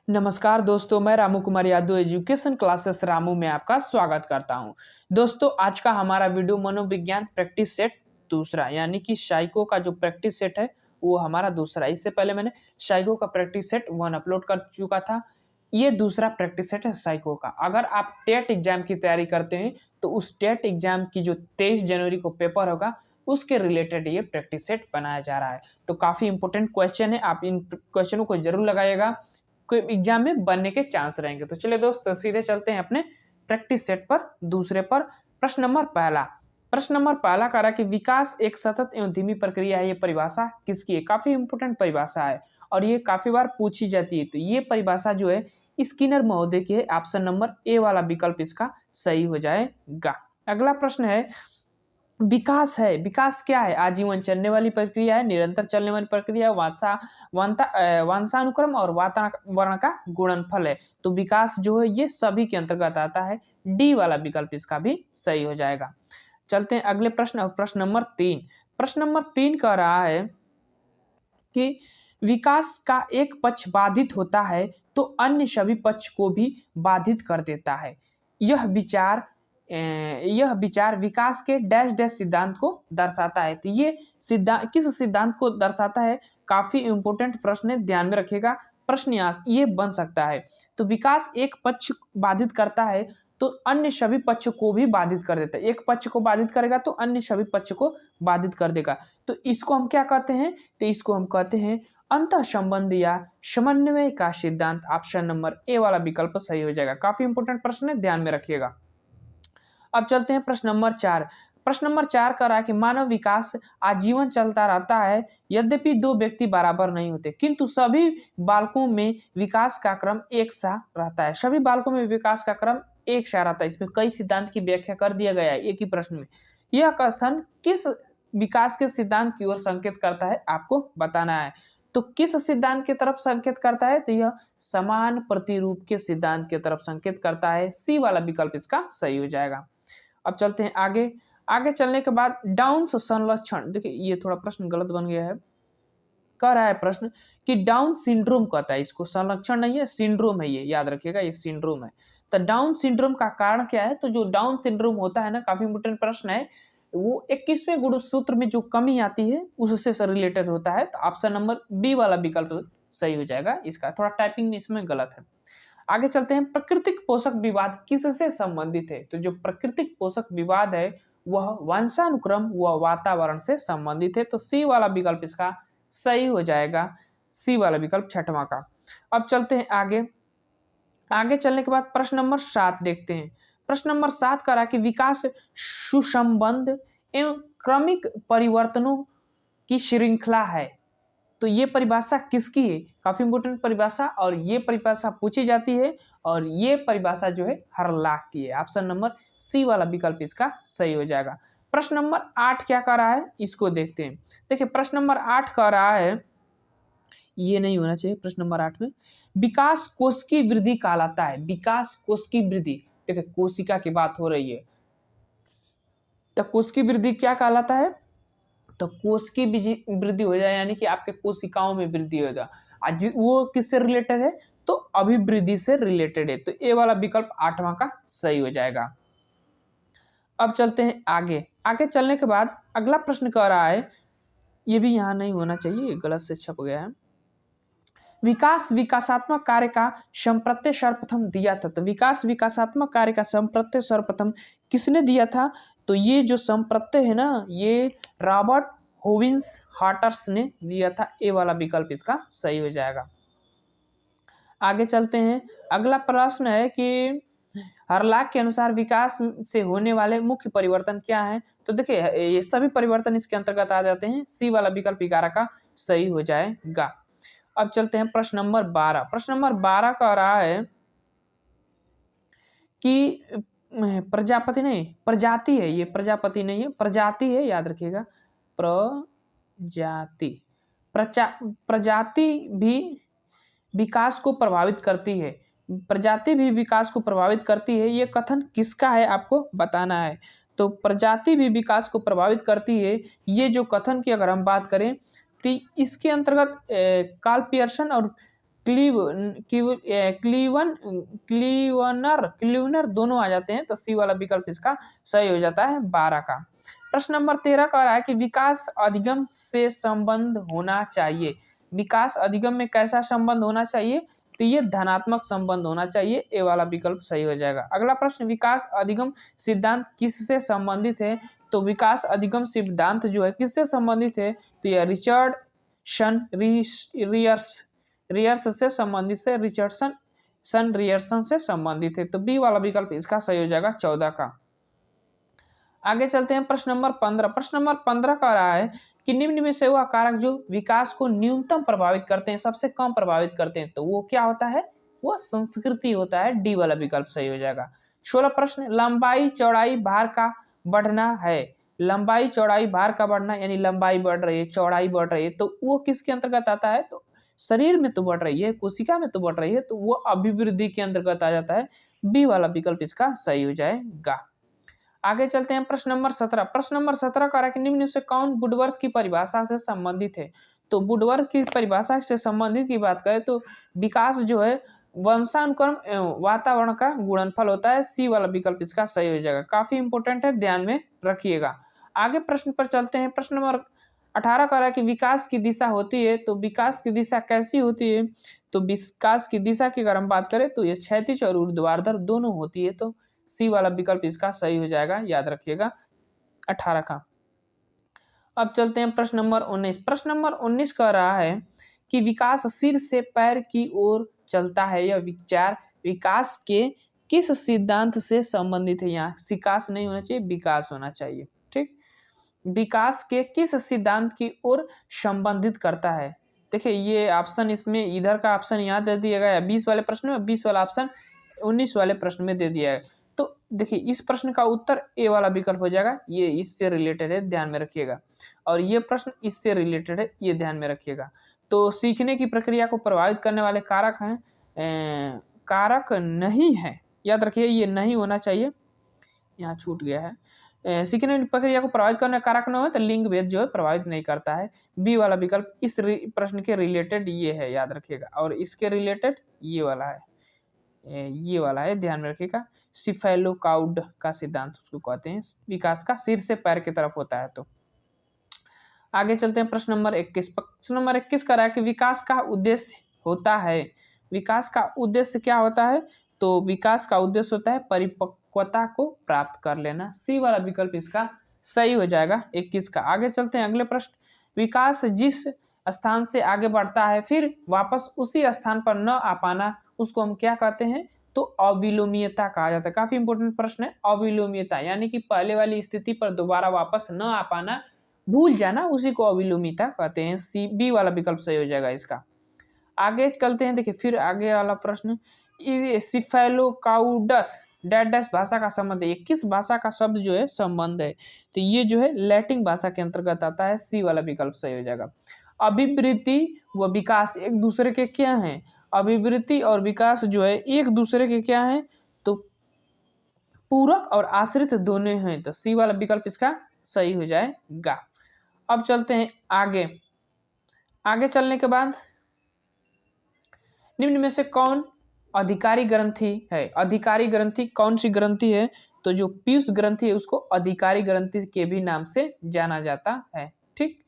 नमस्कार दोस्तों, मैं रामू कुमार यादव एजुकेशन क्लासेस रामू में आपका स्वागत करता हूं। दोस्तों, आज का हमारा वीडियो मनोविज्ञान प्रैक्टिस सेट दूसरा यानी कि साइको का जो प्रैक्टिस सेट है वो हमारा दूसरा। इससे पहले मैंने साइको का प्रैक्टिस सेट 1 अपलोड कर चुका था। ये दूसरा प्रैक्टिस सेट है साइको का। अगर आप टेट एग्जाम की तैयारी करते हैं तो उस टेट एग्जाम की जो 23 जनवरी को पेपर होगा उसके रिलेटेड ये प्रैक्टिस सेट बनाया जा रहा है। तो काफ़ी इंपॉर्टेंट क्वेश्चन है, आप इन क्वेश्चनों को जरूर लगाइएगा, कोई एग्जाम में बनने के चांस रहेंगे। तो चलिए दोस्त, सीधे चलते हैं अपने प्रैक्टिस सेट पर दूसरे पर। प्रश्न नंबर पहला कह रहा है कि विकास एक सतत एवं धीमी प्रक्रिया है। ये परिभाषा किसकी है? काफी इंपोर्टेंट परिभाषा है और ये काफी बार पूछी जाती है। तो ये परिभाषा जो है स्किनर महोदय की है। ऑप्शन नंबर ए वाला विकल्प इसका सही हो जाएगा। अगला प्रश्न है, विकास है, विकास क्या है? आजीवन चलने वाली प्रक्रिया है, निरंतर चलने वाली प्रक्रिया, वंशानुक्रम और वातावरण का गुणनफल है। तो विकास जो है ये सभी के अंतर्गत आता है। डी वाला विकल्प इसका भी सही हो जाएगा। चलते हैं अगले प्रश्न, प्रश्न नंबर 3। प्रश्न नंबर 3 कह रहा है कि विकास का एक पक्ष बाधित होता है तो अन्य सभी पक्ष को भी बाधित कर देता है। यह विचार विकास के डैश डैश सिद्धांत को दर्शाता है। तो ये सिद्धांत किस सिद्धांत को दर्शाता है? काफी इंपोर्टेंट प्रश्न है, ध्यान में रखिएगा। प्रश्न यहाँ ये बन सकता है। तो विकास एक पक्ष बाधित करता है तो अन्य सभी पक्ष को भी बाधित कर देता है। एक पक्ष को बाधित करेगा तो अन्य सभी पक्ष को बाधित कर देगा। तो इसको हम क्या कहते हैं? तो इसको हम कहते हैं अंतः संबंध या समन्वय का सिद्धांत। ऑप्शन नंबर ए वाला विकल्प सही हो जाएगा। काफी इंपोर्टेंट प्रश्न है, ध्यान में रखिएगा। अब चलते हैं प्रश्न नंबर 4। प्रश्न नंबर 4 कह रहा है कि मानव विकास आजीवन चलता रहता है, यद्यपि दो व्यक्ति बराबर नहीं होते, किंतु सभी बालकों में विकास का क्रम एक सा रहता है। सभी बालकों में विकास का क्रम एक सा रहता है। इसमें कई सिद्धांत की व्याख्या कर दिया गया है एक ही प्रश्न में। यह कथन किस विकास के सिद्धांत की ओर संकेत करता है आपको बताना है। तो किस सिद्धांत की तरफ संकेत करता है? तो यह समान प्रतिरूप के सिद्धांत की तरफ संकेत करता है। सी वाला विकल्प इसका सही हो जाएगा। अब चलते हैं आगे। आगे चलने के बाद डाउन संलक्षण, देखिए ये थोड़ा प्रश्न गलत बन गया है। कह रहा है प्रश्न कि डाउन सिंड्रोम कहता है इसको, संलक्षण नहीं है, सिंड्रोम है, ये याद रखिएगा, ये सिंड्रोम है। तो डाउन सिंड्रोम का कारण क्या है? तो जो डाउन सिंड्रोम होता है ना, काफी इंपोर्टेंट प्रश्न है, वो 21वें गुणसूत्र में जो कमी आती है उससे रिलेटेड होता है। तो ऑप्शन नंबर बी वाला विकल्प सही हो जाएगा इसका। थोड़ा टाइपिंग में इसमें गलत है। आगे चलते हैं, प्राकृतिक पोषक विवाद किससे संबंधित है? तो जो प्राकृतिक पोषक विवाद है वह वंशानुक्रम व वातावरण से संबंधित है। तो सी वाला विकल्प इसका सही हो जाएगा। सी वाला विकल्प छठवां का। अब चलते हैं आगे। आगे चलने के बाद प्रश्न नंबर 7 देखते हैं। प्रश्न नंबर 7 कह रहा है कि विकास सुसंबद्ध एवं क्रमिक परिवर्तनों की श्रृंखला है। तो ये परिभाषा किसकी है? काफी इंपोर्टेंट परिभाषा, और ये परिभाषा पूछी जाती है, और ये परिभाषा जो है हरलाख की है। ऑप्शन नंबर सी वाला विकल्प इसका सही हो जाएगा। प्रश्न नंबर 8 क्या कह रहा है इसको देखते हैं। देखिए प्रश्न नंबर 8 कह रहा है, ये नहीं होना चाहिए प्रश्न नंबर 8 में, विकास कोश की वृद्धि कहलाता है। विकास कोश की वृद्धि, देखिए कोशिका की बात हो रही है, तो कोश की वृद्धि क्या कहलाता है? तो कोश की वृद्धि हो जाए यानी कि आपके कोशिकाओं में वृद्धि हो जाए। वो किससे रिलेटेड है? तो अभिवृद्धि से रिलेटेड है। तो ए वाला विकल्प 8वां का सही हो जाएगा। अब चलते हैं आगे। आगे चलने के बाद अगला प्रश्न कह रहा है, ये भी यहाँ नहीं होना चाहिए, गलत से छप गया है। विकासात्मक कार्य का संप्रत्यय सर्वप्रथम दिया था। तो विकासात्मक कार्य का संप्रत्यय सर्वप्रथम किसने दिया था? तो ये जो संप्रत्यय है ना, ये रॉबर्ट होविन्स हार्टर्स ने दिया था। ए वाला विकल्प इसका सही हो जाएगा। आगे चलते हैं। अगला प्रश्न है कि हरलाख के अनुसार विकास से होने वाले मुख्य परिवर्तन क्या हैं? तो देखिए ये सभी परिवर्तन इसके अंतर्गत आ जाते हैं। सी वाला विकल्प 11 का सही हो जाएगा। अब चलते हैं प्रश्न नंबर 12। प्रश्न नंबर 12 कह रहा है कि प्रजापति नहीं, प्रजाति है, ये प्रजापति नहीं है, प्रजाति है, याद रखिएगा, प्रजाति भी विकास को प्रभावित करती है। प्रजाति भी विकास को प्रभावित करती है, ये कथन किसका है आपको बताना है। तो प्रजाति भी विकास को प्रभावित करती है, ये जो कथन की अगर हम बात करें तो इसके अंतर्गत कार्ल पियर्सन और क्लीवनर दोनों आ जाते हैं, तो सी वाला विकल्प इसका सही हो जाता है 12 का। प्रश्न नंबर 13 कह रहा है कि विकास अधिगम से संबंध होना चाहिए। विकास अधिगम में कैसा संबंध होना चाहिए? तो ये धनात्मक संबंध होना चाहिए, ए वाला विकल्प सही हो जाएगा। अगला प्रश्न, विकास अधिगम सिद्धांत किससे संबंधित है? तो विकास अधिगम सिद्धांत जो है किससे संबंधित है? तो यह रिचर्डसन रियर्स से संबंधित है, रिचर्डसन रियर्सन से संबंधित है। तो बी वाला विकल्प इसका सही हो जाएगा 14 का। आगे चलते हैं प्रश्न नंबर 15। प्रश्न नंबर 15 कह रहा है कि निम्न में से वह कारक जो विकास को न्यूनतम प्रभावित करते हैं, सबसे कम प्रभावित करते हैं, तो वो क्या होता है? वो संस्कृति होता है, डी वाला विकल्प सही हो जाएगा। 16 प्रश्न, लंबाई चौड़ाई भार का बढ़ना है। लंबाई चौड़ाई भार का बढ़ना यानी लंबाई बढ़ रही है, चौड़ाई बढ़ रही है, तो वो किसके अंतर्गत आता है? तो शरीर में तो बढ़ रही है, कोशिका में तो बढ़ रही है, तो वो अभिवृद्धि के अंतर्गत आ जाता है। बी वाला विकल्प इसका सही हो जाएगा। आगे चलते हैं प्रश्न नंबर 17। प्रश्न नंबर 17 कह रहा है कि निम्न में से कौन वुडवर्थ की परिभाषा से संबंधित है? तो वुडवर्थ की परिभाषा से संबंधित की बात करें तो विकास जो है वंशानुक्रम एवं वातावरण का गुणनफल होता है, सी वाला विकल्प इसका सही हो जाएगा। काफी इंपॉर्टेंट है, ध्यान में रखिएगा। आगे प्रश्न पर चलते हैं। प्रश्न नंबर 18 कह रहा है कि विकास की दिशा होती है, तो विकास की दिशा कैसी होती है? तो विकास की दिशा की अगर हम बात करें तो ये क्षैतिज और ऊर्ध्वाधर दोनों होती है, तो सी वाला विकल्प इसका सही हो जाएगा, याद रखिएगा 18 का। अब चलते हैं प्रश्न नंबर 19। प्रश्न नंबर 19 कह रहा है कि विकास सिर से पैर की ओर चलता है, यह विचार विकास के किस सिद्धांत से संबंधित है? यहाँ विकास नहीं होना चाहिए, विकास होना चाहिए, ठीक। विकास के किस सिद्धांत की ओर संबंधित करता है? देखिए ये ऑप्शन इसमें इधर का ऑप्शन यहाँ दे दिया गया है 20 वाले प्रश्न में, 20 वाला ऑप्शन 19 वाले प्रश्न में दे दिया है। तो देखिए इस प्रश्न का उत्तर ए वाला विकल्प हो जाएगा, ये इससे रिलेटेड है, ध्यान में रखिएगा। और ये प्रश्न इससे रिलेटेड है, ये ध्यान में रखिएगा। तो सीखने की प्रक्रिया को प्रभावित करने वाले कारक हैं, कारक नहीं है, याद रखिए ये नहीं होना चाहिए, यहाँ छूट गया है। सीखने की प्रक्रिया को प्रभावित करने कारक न हो तो लिंग भेद जो है प्रभावित नहीं करता है। बी वाला विकल्प इस प्रश्न के रिलेटेड ये है, याद रखिएगा। और इसके रिलेटेड ये वाला है, ये वाला है, ध्यान में रखिएगा। सिफेलोकाउड का सिद्धांत उसको कहते हैं, विकास का सिर से पैर की तरफ होता है। तो आगे चलते हैं प्रश्न नंबर 21। प्रश्न नंबर 21 कह रहा है कि विकास का उद्देश्य होता है। विकास का उद्देश्य क्या होता है? तो विकास का उद्देश्य होता है परिपक्वता को प्राप्त कर लेना, सी वाला विकल्प इसका सही हो जाएगा 21 का। आगे चलते हैं अगले प्रश्न। विकास जिस स्थान से आगे बढ़ता है फिर वापस उसी स्थान पर न आ पाना, उसको हम क्या कहते हैं? तो अविलोमीयता कहा जाता है। काफी इंपोर्टेंट प्रश्न है, अविलोमीयता यानी कि पहले वाली स्थिति पर दोबारा वापस न आ पाना, भूल जाना, उसी को अविलोमीयता कहते हैं। सी बी वाला विकल्प सही हो जाएगा इसका। आगे चलते हैं, देखिए फिर आगे वाला प्रश्न, सिफेलोकाउडस डैश भाषा का संबंध है, ये किस भाषा का शब्द जो है संबंध है? तो ये जो है लैटिन भाषा के अंतर्गत आता है, सी वाला विकल्प सही हो जाएगा। अभिवृद्धि व विकास एक दूसरे के क्या हैं? अभिवृद्धि और विकास जो है एक दूसरे के क्या हैं? तो पूरक और आश्रित दोनों हैं, तो सी वाला विकल्प इसका सही हो जाएगा। अब चलते हैं आगे। आगे चलने के बाद निम्न में से कौन अधिकारी ग्रंथि है? अधिकारी ग्रंथि कौन सी ग्रंथि है? तो जो पीयूष ग्रंथि है उसको अधिकारी ग्रंथि के भी नाम से जाना जाता है, ठीक।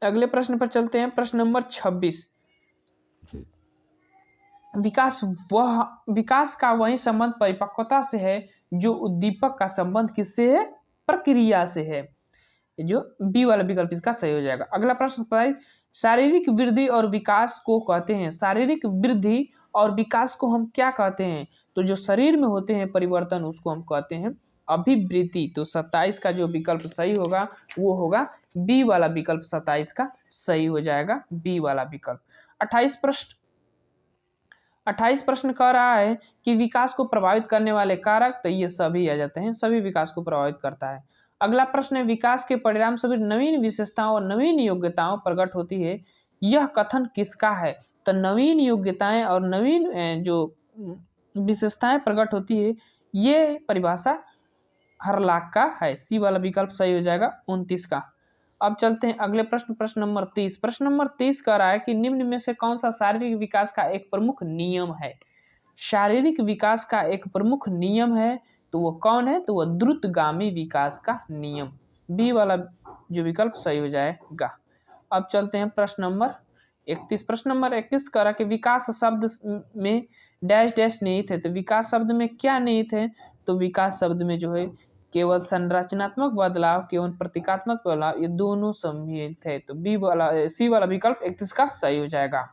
अगले प्रश्न पर चलते हैं, प्रश्न नंबर 26। विकास का वही संबंध परिपक्वता से है जो उद्दीपक का संबंध किससे है? प्रक्रिया से है, जो बी वाला विकल्प इसका सही हो जाएगा। अगला प्रश्न, शारीरिक वृद्धि और विकास को कहते हैं, शारीरिक वृद्धि और विकास को हम क्या कहते हैं? तो जो शरीर में होते हैं परिवर्तन उसको हम कहते हैं अभिवृद्धि। तो 27 का जो विकल्प सही होगा वो होगा बी वाला विकल्प, 27 का सही हो जाएगा, बी वाला विकल्प। 28 प्रश्न कह रहा है कि विकास को प्रभावित करने वाले कारक, तो ये सभी आ जाते हैं, सभी विकास को प्रभावित करता है। अगला प्रश्न है, विकास के परिणाम स्वरूप नवीन विशेषताओं और नवीन योग्यताओं प्रकट होती है, यह कथन किसका है? तो नवीन योग्यताएं और नवीन जो विशेषताएं प्रकट होती है, ये परिभाषा हरलाक का है, सी वाला विकल्प सही हो जाएगा 29 का। अब चलते हैं अगले प्रश्न, प्रश्न नंबर 30। प्रश्न नंबर 30 कह रहा है कि निम्न में से कौन सा शारीरिक विकास का एक प्रमुख नियम है। शारीरिक विकास का एक प्रमुख नियम है तो वो कौन है, तो वो द्रुतगामी विकास का नियम। बी वाला जो विकल्प सही हो जाएगा। अब चलते हैं प्रश्न नंबर 31। प्रश्न नंबर 31 कह रहा कि विकास शब्द में डैश डैश निहित है। तो विकास शब्द में क्या निहित है, तो विकास शब्द में जो है केवल संरचनात्मक बदलाव, केवल प्रतीकात्मक बदलाव, ये दोनों सम्मिलित है। तो सी वाला विकल्प 31 का सही हो जाएगा।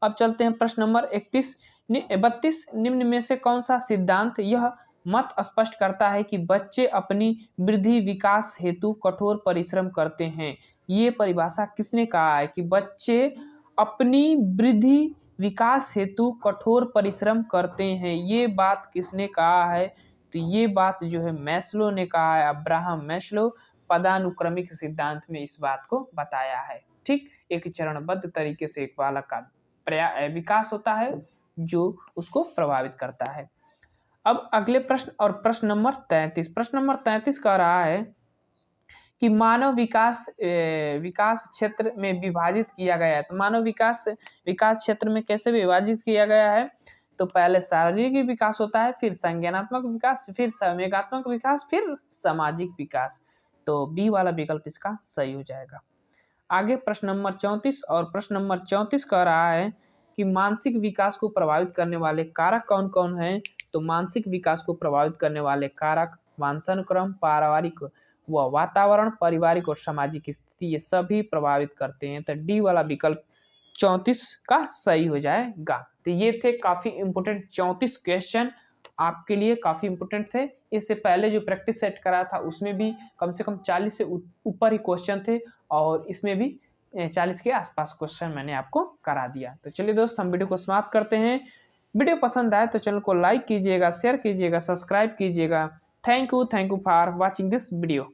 अब चलते हैं प्रश्न नंबर 32। निम्न में से कौन सा सिद्धांत यह मत स्पष्ट करता है कि बच्चे अपनी वृद्धि विकास हेतु कठोर परिश्रम करते हैं। ये परिभाषा किसने कहा है कि बच्चे अपनी वृद्धि विकास हेतु कठोर परिश्रम करते हैं, ये बात किसने कहा है, तो ये बात जो है मैस्लो ने कहा है। अब्राहम मैस्लो पदानुक्रमिक सिद्धांत में इस बात को बताया है। ठीक, एक चरणबद्ध तरीके से एक बालक का विकास होता है जो उसको प्रभावित करता है। अब अगले प्रश्न और प्रश्न नंबर 33। प्रश्न नंबर 33 कह रहा है कि मानव विकास क्षेत्र में विभाजित किया गया है। तो मानव विकास क्षेत्र में कैसे विभाजित किया गया है, तो पहले शारीरिक विकास होता है, फिर संज्ञानात्मक विकास, फिर संवेगात्मक विकास, फिर सामाजिक विकास। तो बी वाला विकल्प इसका सही हो जाएगा। आगे प्रश्न नंबर 34 और प्रश्न नंबर 34 कह रहा है कि मानसिक विकास को प्रभावित करने वाले कारक कौन कौन हैं। तो मानसिक विकास को प्रभावित करने वाले कारक वंशानुक्रम, पारिवारिक व वातावरण, पारिवारिक और सामाजिक स्थिति, ये सभी प्रभावित करते हैं। तो डी वाला विकल्प 34 का सही हो जाएगा। तो ये थे काफी इंपोर्टेंट 34 क्वेश्चन, आपके लिए काफी इंपोर्टेंट थे। इससे पहले जो प्रैक्टिस सेट करा था उसमें भी कम से कम 40 से ऊपर ही क्वेश्चन थे और इसमें भी 40 के आसपास क्वेश्चन मैंने आपको करा दिया। तो चलिए दोस्त, हम वीडियो को समाप्त करते हैं। वीडियो पसंद आए तो चैनल को लाइक कीजिएगा, शेयर कीजिएगा, सब्सक्राइब कीजिएगा। Thank you for watching this video.